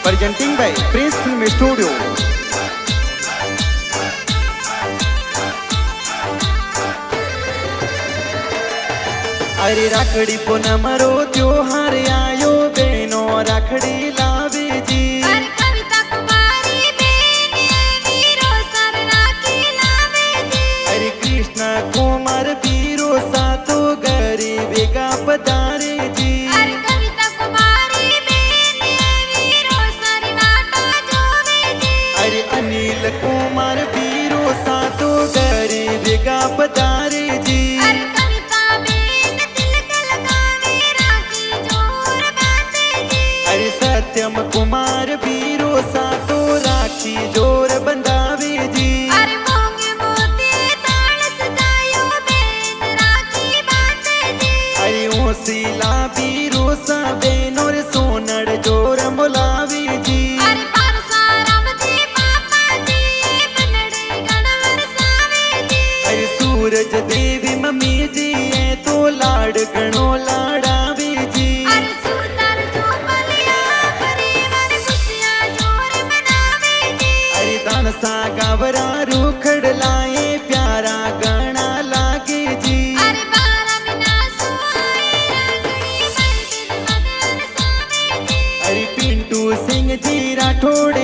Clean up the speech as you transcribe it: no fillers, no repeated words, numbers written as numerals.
presenting by Prince Film Studio. अरे राखड़ी पूनम रो त्योहार आयो बेनो राखड़ी लावे जी। अरे कविता कुमारी बेने वीरो सर राखी लावे जी। अरे कृष्ण कुमार वीरो सातो गरीब का पधारे जी। अरे कविता कुमारी बेने वीरो सर नाटा जोवे जी। अरे अनिल कुमार वीरो सातो गरीब का पधारे जी। अरे कविता बेन तिलक लगावे राखी जोर बांधे जी। अरे सत्यम कुमार वीरो सातो राखी जोर बंधावे जी। अरे मोंगे मोती ताल सजायो बेन राखी बांधे जी। अरे ओसीला वीरो सा बेनोर सोनड़ जोर मोलावे जी। अरे परसाराम जी पापा जी बनड़े गणवर सावे जी। अरे सूरज देवी मम्मी जी है तो लाड गणो लाडावे जी। अरे सुंदर झोपड़िया परिवार खुशियां जोर मनावे जी। अरे दानसा गावरा रूखड़ लाए प्यारा गाना लागे जी। अरे बारा बिना सुहाए राखड़ी मैं दिल मन अरसावे जी। अरे पिंटू सिंह जी राठौड़